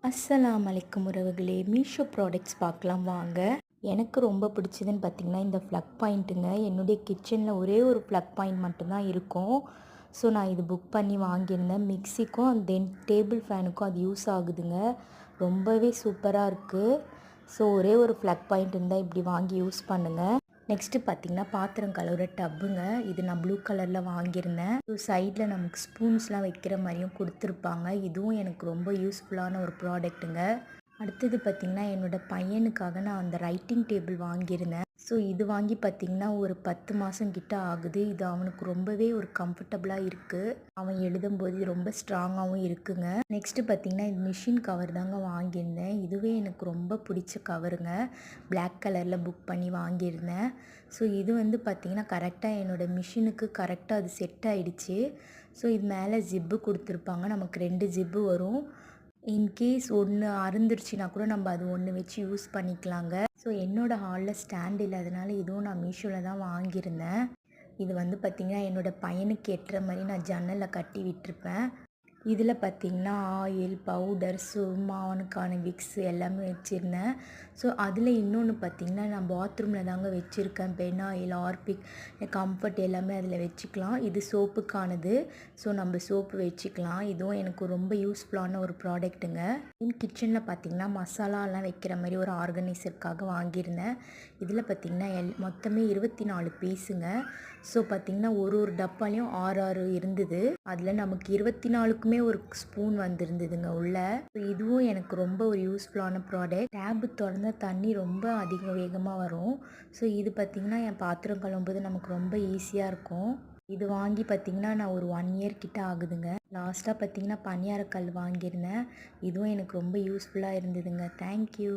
அஸ்ஸலாமு அலைக்கும் உறவுகளே, மீஷோ ப்ராடக்ட்ஸ் பார்க்கலாம் வாங்க. எனக்கு ரொம்ப பிடிச்சதுன்னு பார்த்தீங்கன்னா, இந்த ப்ளக் பாயிண்ட்டுங்க. என்னுடைய கிச்சனில் ஒரே ஒரு ப்ளக் பாயிண்ட் மட்டும்தான் இருக்கும். ஸோ நான் இது புக் பண்ணி வாங்கியிருந்தேன். மிக்ஸிக்கும் தென் டேபிள் ஃபேனுக்கும் அது யூஸ் ஆகுதுங்க. ரொம்பவே சூப்பராக இருக்குது. ஸோ ஒரே ஒரு ப்ளக் பாயிண்ட் இருந்தால் இப்படி வாங்கி யூஸ் பண்ணுங்கள். நெக்ஸ்ட்டு பார்த்தீங்கன்னா, பாத்திரம் கழுவுற டப்புங்க. இது நான் ப்ளூ கலரில் வாங்கியிருந்தேன். ஸோ சைடில் நமக்கு ஸ்பூன்ஸ்லாம் வைக்கிற மாதிரியும் கொடுத்துருப்பாங்க. இதுவும் எனக்கு ரொம்ப யூஸ்ஃபுல்லான ஒரு ப்ராடக்ட்டுங்க. அடுத்தது பார்த்திங்கன்னா, என்னோடய பையனுக்காக நான் அந்த ரைட்டிங் டேபிள் வாங்கியிருந்தேன். ஸோ இது வாங்கி பார்த்திங்கன்னா ஒரு 10 மாதம் கிட்ட ஆகுது. இது அவனுக்கு ரொம்பவே ஒரு கம்ஃபர்டபுளாக இருக்குது. அவன் எழுதும்போது ரொம்ப ஸ்ட்ராங்காகவும் இருக்குங்க. நெக்ஸ்ட்டு பார்த்திங்கன்னா, இது மிஷின் கவர் தாங்க வாங்கியிருந்தேன். இதுவே எனக்கு ரொம்ப பிடிச்ச கவருங்க. பிளாக் கலரில் புக் பண்ணி வாங்கியிருந்தேன். ஸோ இது வந்து பார்த்திங்கன்னா கரெக்டாக என்னோடய மிஷினுக்கு கரெக்டாக அது செட் ஆகிடுச்சு. ஸோ இது மேலே ஜிப்பு கொடுத்துருப்பாங்க. நமக்கு 2 ஜிப்பு வரும். இன்கேஸ் ஒன்று அறுந்துருச்சுன்னா கூட நம்ம அது ஒன்று வச்சு யூஸ் பண்ணிக்கலாங்க. ஸோ என்னோடய ஹாலில் ஸ்டாண்ட் இல்லாதனால இதுவும் நான் மீஷோவில் தான் வாங்கியிருந்தேன். இது வந்து பார்த்திங்கன்னா என்னோடய பையனுக்கு எட்டுற மாதிரி நான் ஜன்னலில் கட்டி விட்டுருப்பேன். இதில் பார்த்திங்கன்னா ஆயில், பவுடர், சும்மா அவனுக்கான விக்ஸு எல்லாமே வச்சுருந்தேன். ஸோ அதில் இன்னொன்று பார்த்திங்கன்னா, நான் பாத்ரூமில் தாங்க வச்சுருக்கேன். பெனாயில், ஆர்பிக், கம்ஃபர்ட் எல்லாமே அதில் வச்சுக்கலாம். இது சோப்புக்கானது. ஸோ நம்ம சோப்பு வச்சுக்கலாம். இதுவும் எனக்கு ரொம்ப யூஸ்ஃபுல்லான ஒரு ப்ராடக்ட்டுங்க. கிச்சனில் பார்த்திங்கன்னா மசாலாலாம் வைக்கிற மாதிரி ஒரு ஆர்கனைசருக்காக வாங்கியிருந்தேன். இதில் பார்த்திங்கன்னா மொத்தமே 24 பீஸுங்க. ஸோ பார்த்திங்கன்னா ஒரு டப்பாலையும் 6 இருந்தது. அதில் நமக்கு 24க்குமே ஒரு ஸ்பூன் வந்துருந்ததுங்க உள்ள. ஸோ இதுவும் எனக்கு ரொம்ப ஒரு யூஸ்ஃபுல்லான ப்ராடக்ட். டேப்பு திறந்தா தண்ணி ரொம்ப அதிக வேகமாக வரும். ஸோ இது பார்த்திங்கன்னா என் பாத்திரம் கழுவும்போது நமக்கு ரொம்ப ஈஸியாக இருக்கும். இது வாங்கி பார்த்திங்கன்னா நான் ஒரு 1 இயர் கிட்ட ஆகுதுங்க. லாஸ்ட்டாக பார்த்திங்கன்னா பனியாரக்கல் வாங்கியிருந்தேன். இதுவும் எனக்கு ரொம்ப யூஸ்ஃபுல்லாக இருந்ததுங்க. தேங்க்யூ.